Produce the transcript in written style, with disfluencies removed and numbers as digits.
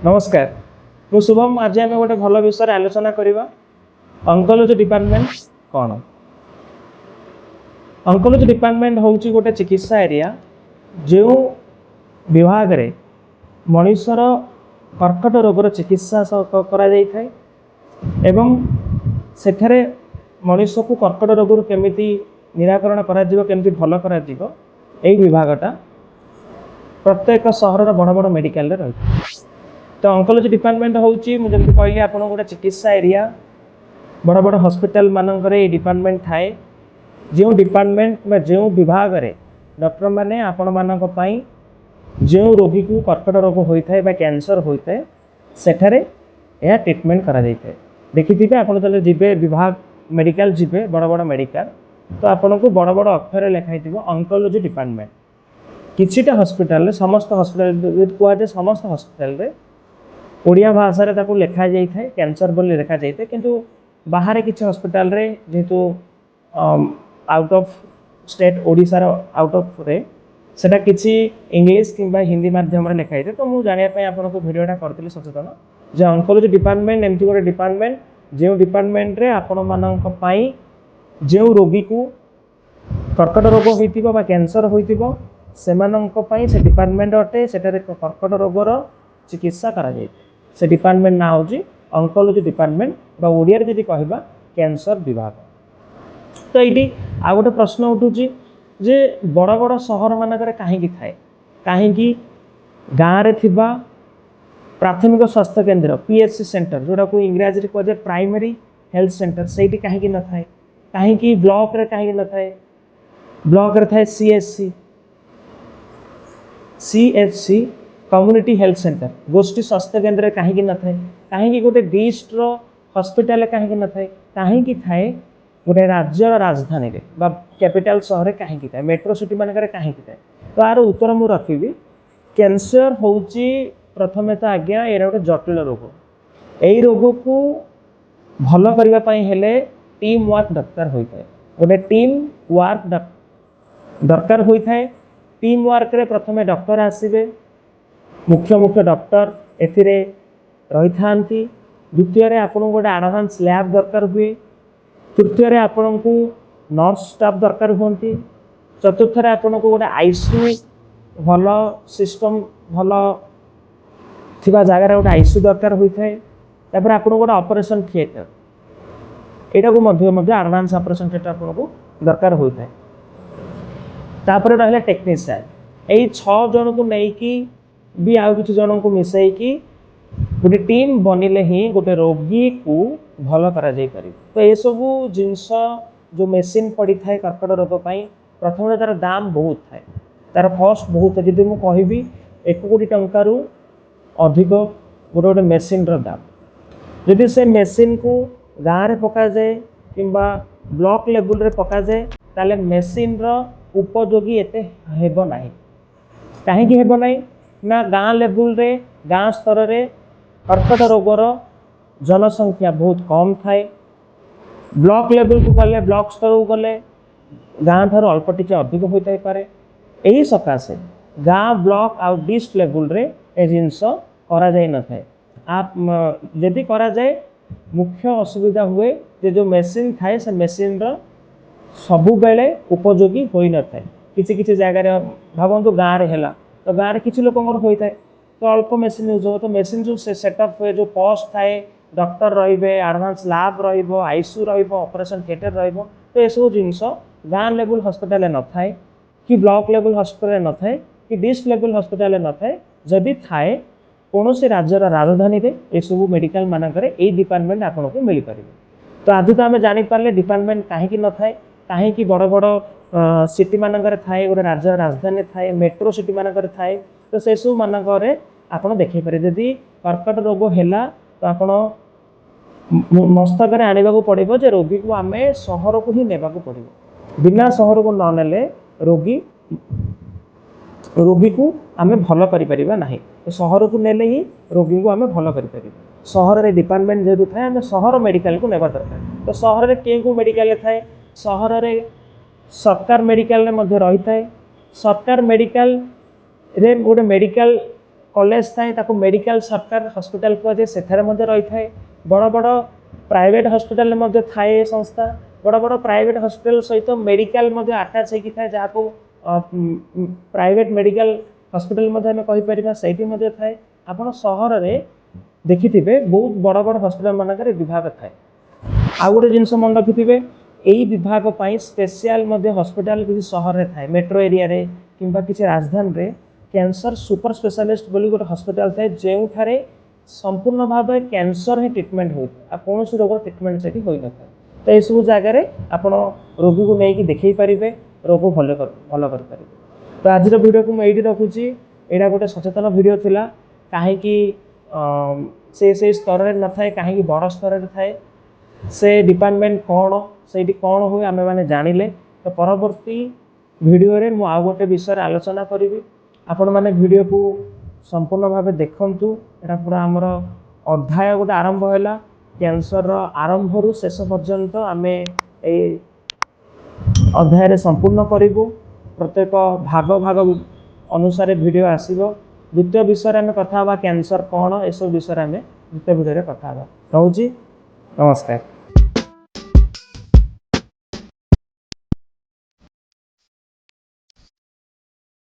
नमस्कार मु शुभम आज आम गोटे भल विषय आलोचना करवा अंकोलॉजी डिपार्टमेंट कौन। अंकोलॉजी डिपार्टमेंट हूँ गोटे चिकित्सा एरिया जो विभाग रे मनुष्यर कर्कट रोगर चिकित्सा करा जाए एवं सेठारे मनुष्य को कर्कट रोग केमिति निराकरण करा भल करा विभागटा प्रत्येक सहर बड़ बड़ मेडिकल रही। तो अंकोलॉजी डिपार्टमेंट हूँ मुझे कहली आप गोटे चिकित्सा एरिया बड़ बड़ हॉस्पिटल मानक डिपार्टमेंट थाए जो डिपार्टमेंट जो विभाग रे डॉक्टर माने आपण मानक पई जो रोगी को कर्कट रोग होता है कैंसर होता है सेठारे यह ट्रीटमेंट करा जाए। देखिए आपड़ जो जीवे विभाग मेडिकल जीवे बड़ बड़ मेडिकल तो आपन को बड़ बड़ अक्षर लिखाई अंकोलॉजी डिपार्टमेंट किछिटा हॉस्पिटल समस्त हॉस्पिटल कहुए समस्त हॉस्पिटल ओडिया भाषा रे ताको लिखा जाई थाए कैंसर बोली लिखा जाई थाए किंतु बाहर किसी हॉस्पिटल रे जेहेतु आउट ऑफ स्टेट ओडिशा रो आउट ऑफ रे सेटा किसी इंग्लिश किंबा हिंदी माध्यम रे लिखा जाए। तो मु जानिया पय आपन को वीडियोटा करथिली सचेतन जे अंकोलॉजी डिपार्टमेंट एमती गोटे डिपार्टमेंट जो डिपार्टमेंट रे आपण मानक पई जो रोगी को कर्कट रोग होइतिबो बा कैंसर होइतिबो सेमानंक पई से डिपार्टमेंट अटे सेटारे कर्कट रोगर चिकित्सा करा जाए। से डिपार्टमेंट ना हूँ अंकोलॉजी डिपार्टमेंट बा ओडिया रे कहबा कैंसर विभाग। तो ये आ गोटे प्रश्न उठूँ जे बड़ बड़ सहर मानक कहीं थाए कहीं गाँव रे थिबा प्राथमिक स्वास्थ्य केन्द्र पीएचसी सेंटर जोड़ा को इंग्राजी रे कहे प्राइमरी हेल्थ सेंटर से कहीं न थाए कहीं ब्लॉक रे कहीं न थाए ब्लॉक रे थाए सीएचसी कम्युनिटी हेल्थ सेंटर गोष्ठी स्वास्थ्य केन्द्र कहीं न थाए कहीं गोटे डिस्ट्रिक्ट हॉस्पिटल कहीं न थाए कहीं थाए गोटे राज्य राजधानी रे बा कैपिटल शहर कहीं थाए मेट्रो सिटी मानक कहीं थाए। तो यार उत्तर मुझे रखी कैंसर हूँ प्रथमे तो आज्ञा ये गोटे जटिल रोग यही रोग को भल करने हेले टीम वर्क दरकार होता है गोटे टीम वर्क दरकार होता है। टीम वर्क रे प्रथमे डॉक्टर आसवे मुख्य मुख्य डॉक्टर एथिरे रही था द्वितीय आपन गोटे एडवांस लैब दरकार हुए तृतीय आपन को नर्स स्टाफ दरकार हुंती चतुर्थ आपन को गोटे आईसीयू भल सिस्टम भल थिबा जगार गोटे आईसीयू दरकार होता है। तापर आपन गोटे ऑपरेशन थिएटर एटा को मध्य एडवांस ऑपरेशन थिएटर आपन को दरकार होता है। तापर रहले टेक्नीशियन यही 6 जन को लेकिन भी आउ किसी जन को मिसैकी गोटे टीम बनिले ही गोटे रोगी को भल करा जाई पारि। तो ये सब जिनस जो मेसीन पड़ी थाए कर्कट रोग पाई प्रथम तार दाम बहुत थाए तार कॉस्ट बहुत है। जब मुझे कहि 1 कोटी टंकार अधिक गोटे गोटे मेसीन दाम जदि से मेसीन को गाँव में पका जाए कि ब्लॉक लेवल रे पका जाए ताले मेसीन उपयोगी एते हेबो नाही कहीं हेबो नाही ना गाँ लेवल रे गाँ स्तर रे कर्कट रोगर जनसंख्या बहुत कम थाए ब्लॉक लेवल को गले ब्लॉक स्तर को गले गाँ ठार अल्प टिके अधिक होता है पारे यही सकाशे गाँ ब्लॉक आउ डिस्ट्रिक्ट लेवल रे ए जिनस करा जाय न थाए। आप यदि करा जाए मुख्य असुविधा हुए जे जो मेसीन थाए से मेसीन सबु बेले उपयोगी होई न थाए किसी किसी जगह भावतु गाँव रे हैला तो गाँव रे किसी लोक होता है तो अल्प मेसीन यूज हो तो मेसीन जो सेटअप हुए जो कॉस्ट थाए डॉक्टर रे advance lab ICU operation theatre तो ये सब जिनस गाँ लेवल हॉस्पिटल न थाए कि ब्लॉक लेवल हॉस्पिटल न थाए कि डिस्ट्रिक्ट लेवल हॉस्पिटल न थाए जदि थाए कौन से राज्यर राजधानी रे ये सब मेडिकल मानक ये डिपार्टमेंट आपन को मिल पारे। तो आज तो आम जानीपारे डिपार्टमेंट कहीं न थाए कहीं बड़ बड़ सिटी मानक थाए गोटे राज्य राजधानी थाए मेट्रो सिटी मानक थाए तो से सब मानक आप देखे पारे जदि कर्कट रोग है तो आप मस्तक आने पड़ो जे रोगी को आम सहर को ही नेबा पड़ो बिना सहर को न नेले रोगी को आम भल करें ना तो सहर को नेले ही रोगी को आम भल कर सहर रे डिपार्टमेंट जेहतु थाए आम सहर मेडिकल को नेबा दरकार। तो सहर में के मेडिकल थाए सहर रे सरकार मेडिकल रही थाए सरकार मेडिकल रे गोटे मेडिकल कॉलेज थाए ताको मेडिकल सरकार हॉस्पिटल कहुए से रही है बड़ बड़ प्राइवेट हॉस्पिटल में थाए संस्था बड़ बड़ प्राइवेट हॉस्पिटल सहित मेडिकल आटाच होती थाए जहाँ को प्राइवेट मेडिकल हॉस्पिटल कहीपर से थाए आप सहर में देखि बहुत बड़ बड़ हॉस्पिटल मानक विभाग थाए आउ गोटे जिनस मन रखिथे यही विभाग स्पेशल हॉस्पिटल किसी सहर में थाए मेट्रो एरिया रे किंबा किसी राजधानी रे कैंसर सुपर स्पेशलिस्ट बोली गोटे हॉस्पिटल थाए जो ठारे संपूर्ण भाव कैंसर ही ट्रीटमेंट होता कौन रोग ट्रीटमेंट से हो न था तो यह सब जगार आप रोगी को लेकिन देखी पारे रोग भल कर तो आज वीडियो को मुझे रखुची यहाँ गोटे सचेतन वीडियो थिला कहीं से स्तर में न था कहीं बड़ स्तर में थाए से डिपार्टमेंट कौन से कौन हुए आम मैंने जानिले तो परवर्ती वीडियो रे मु गोटे विषय आलोचना करी आपण मैंने वीडियो को संपूर्ण भाव देखु यहाँ पूरा आमर अध्याय गोटे आरंभ है कैंसर आरंभ रु शेष पर्यंत आम अध्याय संपूर्ण करूँ प्रत्येक भाग भाग अनुसार वीडियो आसो द्वितीय विषय में कथा कैंसर कौन एसब विषय में द्वितीय वीडियो कथा रोची नमस्कार।